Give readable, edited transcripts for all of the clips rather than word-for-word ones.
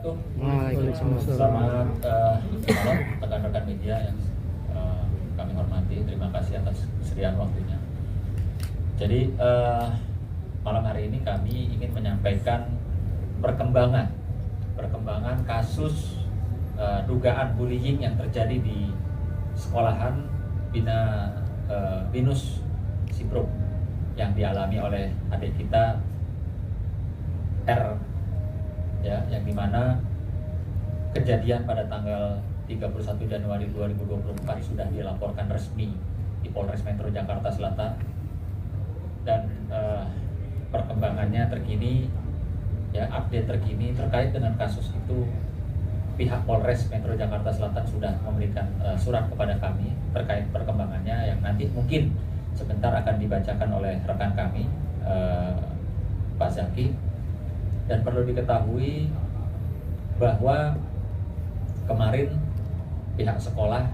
wabarakatuh. Waalaikumsalam. Selamat malam rekan-rekan media yang kami hormati. Terima kasih atas kesediaan waktunya. Jadi malam hari ini kami ingin menyampaikan perkembangan kasus dugaan bullying yang terjadi di sekolahan Binus Simpruk yang dialami oleh adik kita R, ya, yang dimana kejadian pada tanggal 31 Januari 2024 sudah dilaporkan resmi di Polres Metro Jakarta Selatan, dan perkembangannya terkini, ya, update terkini terkait dengan kasus itu, pihak Polres Metro Jakarta Selatan sudah memberikan surat kepada kami terkait perkembangannya yang nanti mungkin sebentar akan dibacakan oleh rekan kami, Pak Zaki. Dan perlu diketahui bahwa kemarin pihak sekolah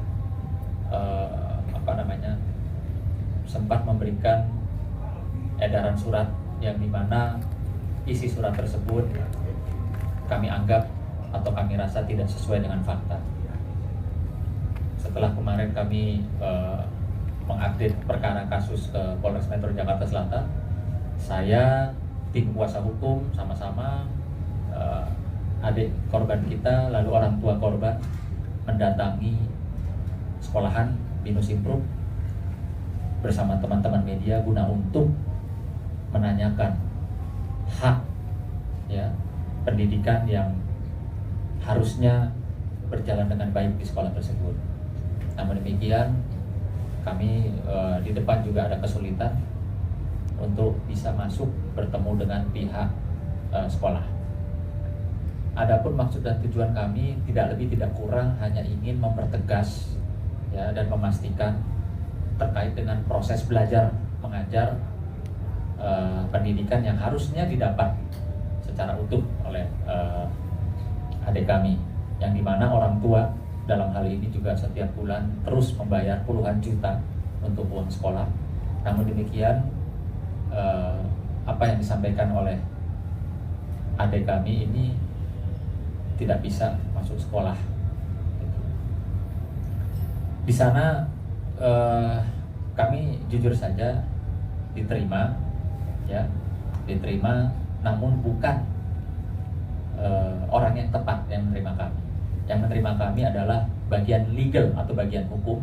sempat memberikan edaran surat yang dimana isi surat tersebut kami anggap atau kami rasa tidak sesuai dengan fakta. Setelah kemarin kami mengupdate perkara kasus ke Polres Metro Jakarta Selatan, saya, tim kuasa hukum, sama-sama adik korban kita, lalu orang tua korban mendatangi sekolahan Binus Simpruk bersama teman-teman media guna untuk menanyakan hak, ya, pendidikan yang harusnya berjalan dengan baik di sekolah tersebut. Namun demikian, kami di depan juga ada kesulitan untuk bisa masuk bertemu dengan pihak sekolah. Adapun maksud dan tujuan kami tidak lebih tidak kurang hanya ingin mempertegas, ya, dan memastikan terkait dengan proses belajar mengajar pendidikan yang harusnya didapat secara utuh oleh adik kami, yang dimana orang tua dalam hal ini juga setiap bulan terus membayar puluhan juta untuk uang sekolah. Namun demikian, apa yang disampaikan oleh adik kami ini tidak bisa masuk sekolah. Di sana kami jujur saja diterima, ya, namun bukan orang yang tepat yang menerima kami. Yang menerima kami adalah bagian legal atau bagian hukum.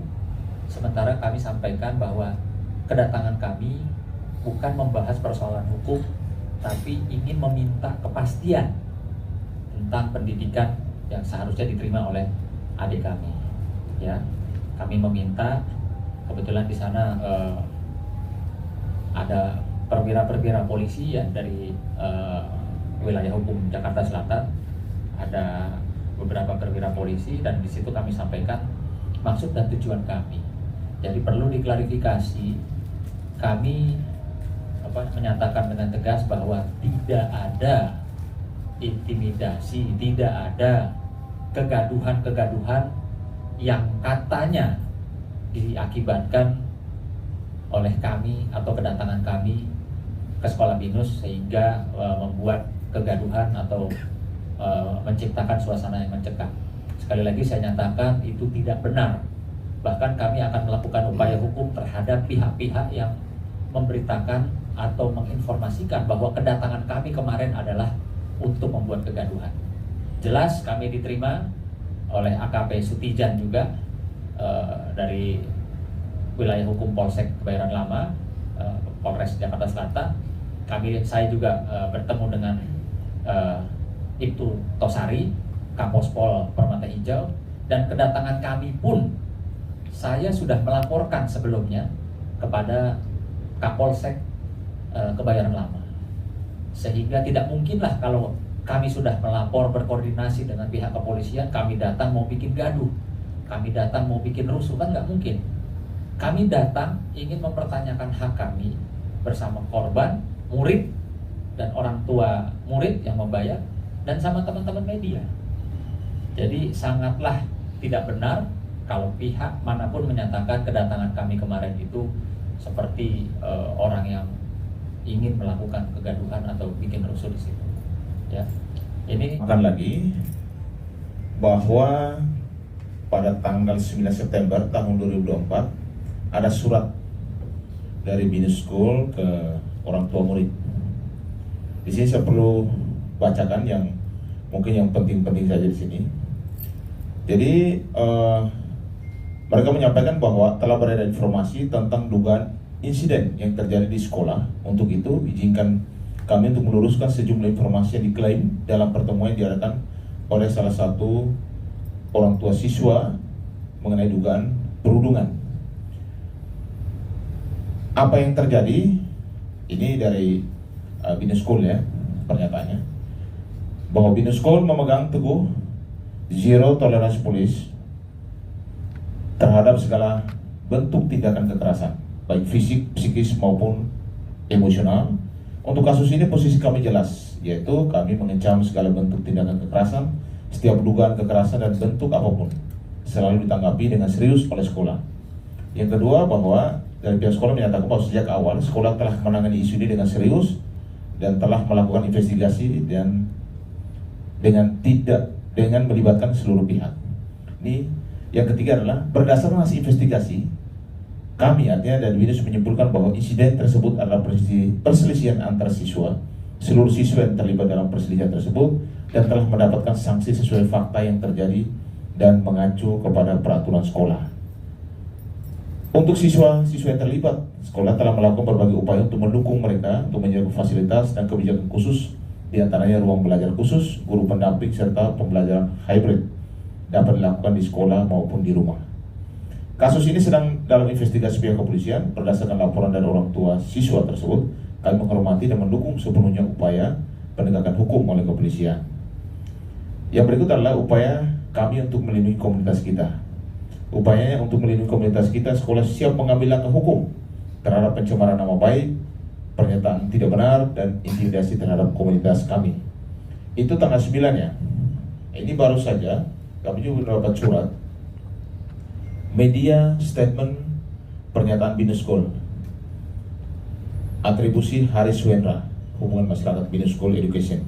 Sementara kami sampaikan bahwa kedatangan kami bukan membahas persoalan hukum, tapi ingin meminta kepastian tentang pendidikan yang seharusnya diterima oleh adik kami. Ya, kami meminta, kebetulan di sana ada perwira-perwira polisi, ya, dari wilayah hukum Jakarta Selatan, ada beberapa perwira polisi, dan di situ kami sampaikan maksud dan tujuan kami. Jadi perlu diklarifikasi, kami menyatakan dengan tegas bahwa tidak ada intimidasi, tidak ada kegaduhan-kegaduhan yang katanya diakibatkan oleh kami atau kedatangan kami ke sekolah Binus sehingga membuat kegaduhan atau menciptakan suasana yang mencekam. Sekali lagi saya nyatakan itu tidak benar. Bahkan kami akan melakukan upaya hukum terhadap pihak-pihak yang memberitakan atau menginformasikan bahwa kedatangan kami kemarin adalah untuk membuat kegaduhan. Jelas kami diterima oleh AKP Sutijan juga dari wilayah hukum Polsek Kebayoran Lama, Polres Jakarta Selatan. Saya juga bertemu dengan Ibtu Tosari, Kapospol Permata Hijau, dan kedatangan kami pun saya sudah melaporkan sebelumnya kepada Kapolsek Kebayoran Lama. Sehingga tidak mungkinlah kalau kami sudah melapor, berkoordinasi dengan pihak kepolisian, kami datang mau bikin gaduh, kami datang mau bikin rusuh, kan nggak mungkin. Kami datang ingin mempertanyakan hak kami bersama korban, murid, dan orang tua murid yang membayar, dan sama teman-teman media. Jadi sangatlah tidak benar kalau pihak manapun menyatakan kedatangan kami kemarin itu seperti orang yang ingin melakukan kegaduhan atau bikin rusuh di situ. Ya, ini makan lagi. bahwa pada tanggal 9 September tahun 2024 ada surat dari Binus School ke orang tua murid. Di sini saya perlu bacakan yang mungkin yang penting-penting saja di sini. Jadi mereka menyampaikan bahwa telah beredar informasi tentang dugaan insiden yang terjadi di sekolah. Untuk itu, izinkan kami untuk meluruskan sejumlah informasi yang diklaim dalam pertemuan yang diadakan oleh salah satu orang tua siswa mengenai dugaan perundungan. Apa yang terjadi? Ini dari Binus School ya, pernyataannya, bahwa Binus School memegang teguh zero tolerance police terhadap segala bentuk tindakan kekerasan, baik fisik, psikis maupun emosional. Untuk kasus ini posisi kami jelas, yaitu kami mengecam segala bentuk tindakan kekerasan. Setiap dugaan kekerasan dan bentuk apapun selalu ditanggapi dengan serius oleh sekolah. Yang kedua, bahwa dari pihak sekolah menyatakan bahwa sejak awal sekolah telah menangani isu ini dengan serius dan telah melakukan investigasi dan dengan melibatkan seluruh pihak. Ini yang ketiga adalah berdasarkan hasil investigasi kami, artinya dari Binus, menyimpulkan bahwa insiden tersebut adalah perselisihan antar siswa. Seluruh siswa yang terlibat dalam perselisihan tersebut dan telah mendapatkan sanksi sesuai fakta yang terjadi dan mengacu kepada peraturan sekolah. Untuk siswa-siswa yang terlibat, sekolah telah melakukan berbagai upaya untuk mendukung mereka untuk menjaga fasilitas dan kebijakan khusus, di antaranya ruang belajar khusus, guru pendamping, serta pembelajaran hybrid dapat dilakukan di sekolah maupun di rumah. Kasus ini sedang dalam investigasi pihak kepolisian. Berdasarkan laporan dari orang tua siswa tersebut, kami menghormati dan mendukung sepenuhnya upaya penegakan hukum oleh kepolisian. Yang berikut adalah upaya kami untuk melindungi komunitas kita. Upayanya untuk melindungi komunitas kita, sekolah siap mengambil langkah hukum terhadap pencemaran nama baik, pernyataan tidak benar, dan intimidasi terhadap komunitas kami. Itu tanggal 9 ya. Ini baru saja kami juga mendapat surat media statement pernyataan Binus School, atribusi Haris Wendra, hubungan masyarakat Binus School Education.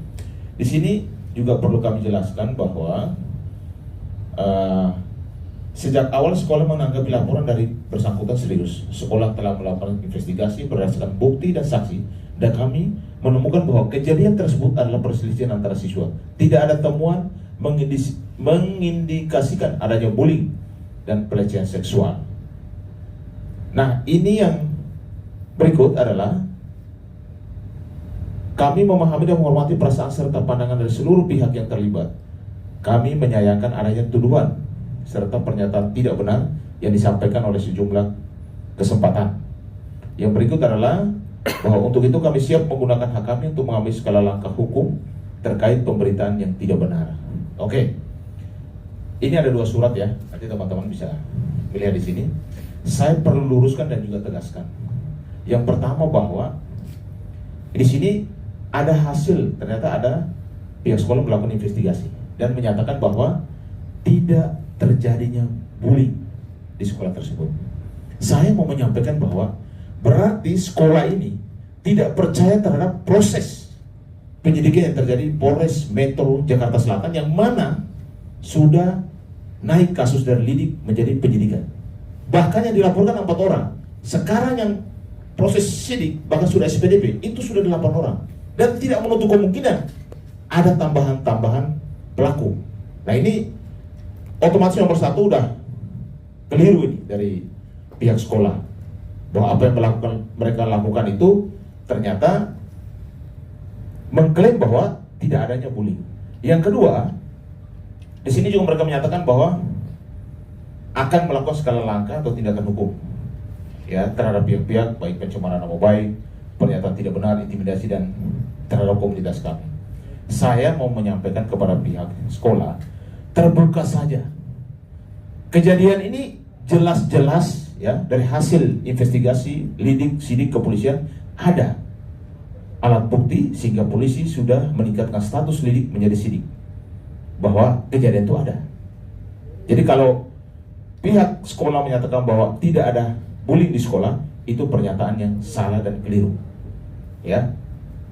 Di sini juga perlu kami jelaskan bahwa sejak awal sekolah menanggapi laporan dari bersangkutan serius. Sekolah telah melakukan investigasi berdasarkan bukti dan saksi, dan kami menemukan bahwa kejadian tersebut adalah perselisihan antara siswa. Tidak ada temuan mengindikasikan adanya bullying dan pelecehan seksual. Nah, ini yang berikut adalah kami memahami dan menghormati perasaan serta pandangan dari seluruh pihak yang terlibat. Kami menyayangkan adanya tuduhan serta pernyataan tidak benar yang disampaikan oleh sejumlah kesempatan. Yang berikut adalah bahwa untuk itu kami siap menggunakan hak kami untuk mengambil segala langkah hukum terkait pemberitaan yang tidak benar. Oke. Ini ada dua surat ya, nanti teman-teman bisa melihat di sini. Saya perlu luruskan dan juga tegaskan. Yang pertama, bahwa di sini ada hasil, ternyata ada pihak sekolah melakukan investigasi dan menyatakan bahwa tidak terjadinya bullying di sekolah tersebut. Saya mau menyampaikan bahwa berarti sekolah ini tidak percaya terhadap proses penyidikan yang terjadi Polres Metro Jakarta Selatan, yang mana sudah naik kasus dari lidik menjadi penyidikan. Bahkan yang dilaporkan 4 orang. Sekarang yang proses sidik bahkan sudah SPDP, itu sudah 8 orang. Dan tidak menutup kemungkinan ada tambahan-tambahan pelaku. Nah, ini otomatis nomor 1 udah keliru ini dari pihak sekolah, bahwa apa yang mereka lakukan itu ternyata mengklaim bahwa tidak adanya bullying. Yang kedua, di sini juga mereka menyatakan bahwa akan melakukan segala langkah atau tindakan hukum ya terhadap pihak-pihak, baik pencemaran nama baik, pernyataan tidak benar, intimidasi, dan terhadap komunitas kami. Saya mau menyampaikan kepada pihak sekolah, terbuka saja. Kejadian ini jelas-jelas ya dari hasil investigasi lidik sidik kepolisian ada alat bukti sehingga polisi sudah meningkatkan status lidik menjadi sidik, bahwa kejadian itu ada. Jadi kalau pihak sekolah menyatakan bahwa tidak ada bullying di sekolah, itu pernyataan yang salah dan keliru. Ya,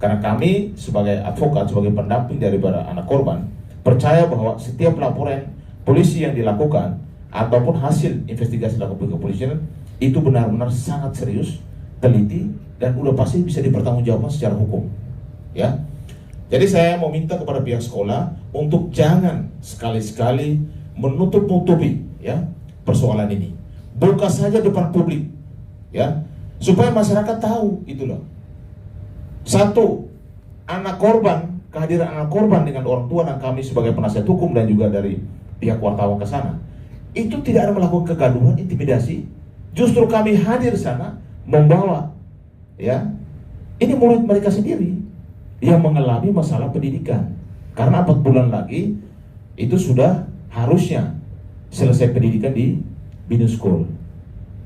karena kami sebagai advokat, sebagai pendamping daripada anak korban, percaya bahwa setiap laporan polisi yang dilakukan ataupun hasil investigasi dilakukan kepolisian itu benar-benar sangat serius, teliti, dan udah pasti bisa dipertanggungjawabkan secara hukum. Ya, jadi saya mau minta kepada pihak sekolah untuk jangan sekali-sekali menutup-nutupi ya persoalan ini. Buka saja depan publik, ya, supaya masyarakat tahu itu loh. Satu, anak korban, kehadiran anak korban dengan orang tua dan kami sebagai penasihat hukum dan juga dari pihak wartawan ke sana, itu tidak ada melakukan kegaduhan, intimidasi. Justru kami hadir sana membawa, ya, ini murid mereka sendiri yang mengalami masalah pendidikan. Karena 4 bulan lagi itu sudah harusnya selesai pendidikan di Binus School.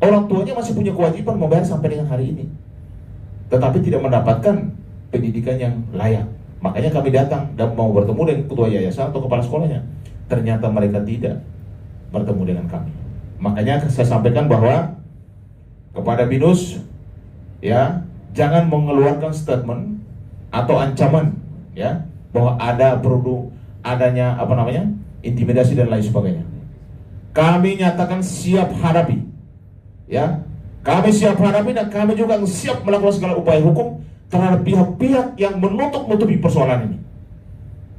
Orang tuanya masih punya kewajiban membayar sampai dengan hari ini, tetapi tidak mendapatkan pendidikan yang layak. Makanya kami datang dan mau bertemu dengan ketua yayasan atau kepala sekolahnya. Ternyata mereka tidak bertemu dengan kami. Makanya saya sampaikan bahwa kepada Binus, ya, jangan mengeluarkan statement atau ancaman, ya, bahwa adanya intimidasi dan lain sebagainya. Kami nyatakan siap hadapi, ya, kami siap hadapi dan kami juga siap melakukan segala upaya hukum terhadap pihak-pihak yang menutup-nutupi persoalan ini.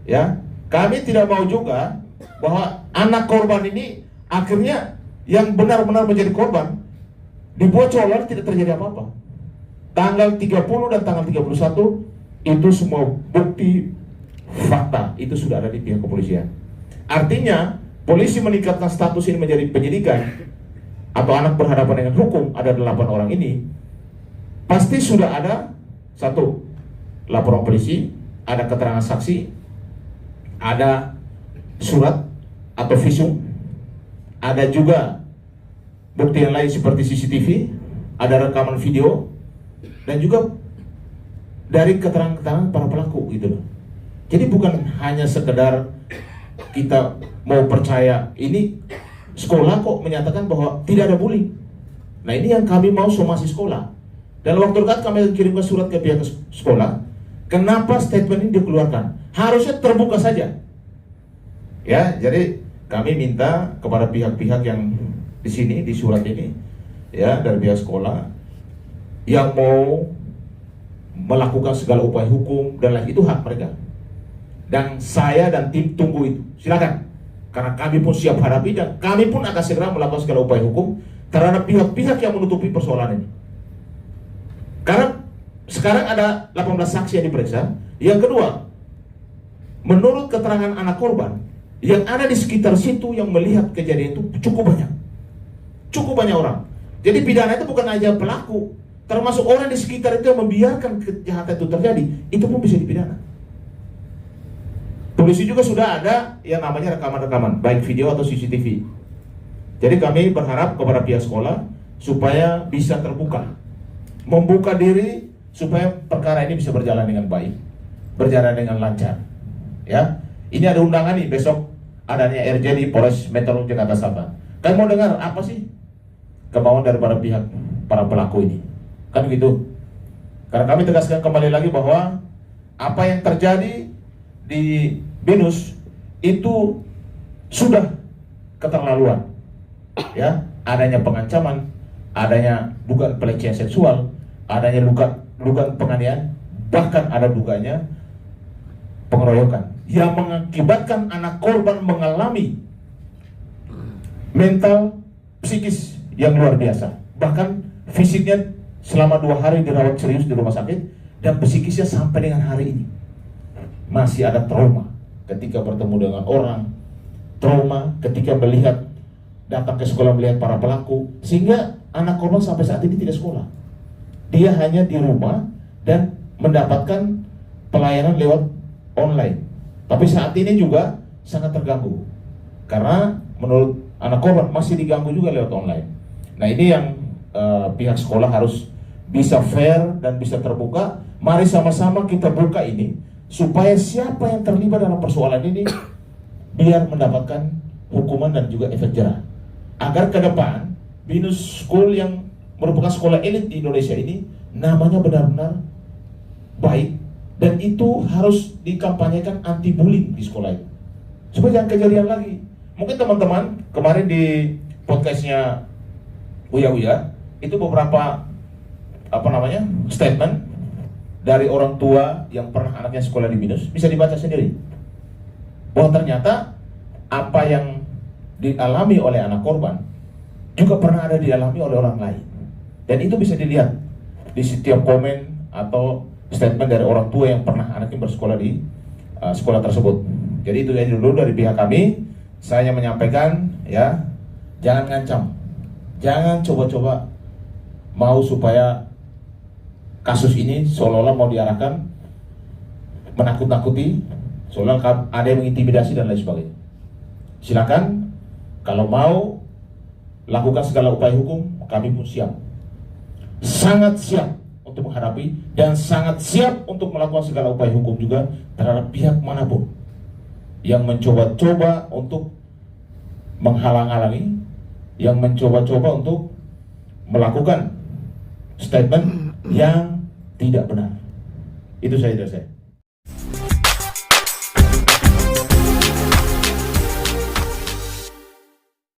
Ya, kami tidak mau juga bahwa anak korban ini akhirnya yang benar-benar menjadi korban dibuat seolah tidak terjadi apa-apa. Tanggal 30 dan tanggal 31 itu semua bukti fakta itu sudah ada di pihak kepolisian. Artinya polisi meningkatkan status ini menjadi penyidikan atau anak berhadapan dengan hukum. Ada 8 orang ini pasti sudah ada satu laporan polisi, ada keterangan saksi, ada surat atau visum, ada juga bukti yang lain seperti CCTV, ada rekaman video, dan juga dari keterangan-keterangan para pelaku gitu loh. Jadi bukan hanya sekedar kita mau percaya ini sekolah kok menyatakan bahwa tidak ada bullying. Nah, ini yang kami mau somasi sekolah. Dalam waktu dekat kami kirimkan surat ke pihak sekolah. Kenapa statement ini dikeluarkan? Harusnya terbuka saja. Ya, jadi kami minta kepada pihak-pihak yang di sini di surat ini, ya, dari pihak sekolah yang mau melakukan segala upaya hukum dan lain, itu hak mereka. Dan saya dan tim tunggu itu. Silakan. Karena kami pun siap hadapi dan kami pun akan segera melakukan segala upaya hukum terhadap pihak-pihak yang menutupi persoalan ini. Karena sekarang ada 18 saksi yang diperiksa. Yang kedua, menurut keterangan anak korban yang ada di sekitar situ yang melihat kejadian itu cukup banyak. Cukup banyak orang. Jadi pidana itu bukan aja pelaku, termasuk orang di sekitar itu yang membiarkan kejahatan itu terjadi, itu pun bisa dipidana. Polisi juga sudah ada yang namanya rekaman-rekaman, baik video atau CCTV. Jadi kami berharap kepada pihak sekolah supaya bisa terbuka, membuka diri supaya perkara ini bisa berjalan dengan baik, berjalan dengan lancar. Ya, ini ada undangan nih besok adanya RJ di Polres Metro Jakarta Selatan. Kalian mau dengar apa sih kemauan daripada pihak para pelaku ini? Kan begitu. Karena kami tegaskan kembali lagi bahwa apa yang terjadi di Binus itu sudah keterlaluan. Ya, adanya pengancaman, adanya dugaan pelecehan seksual, adanya dugaan penganiayaan, bahkan ada dugaannya pengeroyokan yang mengakibatkan anak korban mengalami mental psikis yang luar biasa. Bahkan fisiknya selama 2 hari dirawat serius di rumah sakit dan psikisnya sampai dengan hari ini masih ada trauma ketika bertemu dengan orang, trauma ketika melihat datang ke sekolah melihat para pelaku, sehingga anak korban sampai saat ini tidak sekolah. Dia hanya di rumah dan mendapatkan pelayanan lewat online. Tapi saat ini juga sangat terganggu karena menurut anak korban masih diganggu juga lewat online. Nah, ini yang pihak sekolah harus bisa fair dan bisa terbuka. Mari sama-sama kita buka ini supaya siapa yang terlibat dalam persoalan ini biar mendapatkan hukuman dan juga efek jerah. Agar ke depan Binus School yang merupakan sekolah elit di Indonesia ini namanya benar-benar baik, dan itu harus dikampanyekan anti bullying di sekolah itu. supaya jangan kejadian lagi. Mungkin teman-teman kemarin di podcastnya Uya Uya itu beberapa statement dari orang tua yang pernah anaknya sekolah di BINUS, bisa dibaca sendiri bahwa ternyata apa yang dialami oleh anak korban juga pernah ada dialami oleh orang lain, dan itu bisa dilihat di setiap komen atau statement dari orang tua yang pernah anaknya bersekolah di sekolah tersebut. Jadi itu ya dulu dari pihak kami. Saya menyampaikan, ya, jangan ngancam, jangan coba-coba mau supaya kasus ini seolah-olah mau diarahkan menakut-nakuti, seolah ada yang mengintimidasi dan lain sebagainya. Silakan, kalau mau lakukan segala upaya hukum, kami pun siap, sangat siap untuk menghadapi dan sangat siap untuk melakukan segala upaya hukum juga terhadap pihak manapun yang mencoba-coba untuk menghalang-halangi, yang mencoba-coba untuk melakukan statement yang tidak benar. Itu saja dari saya.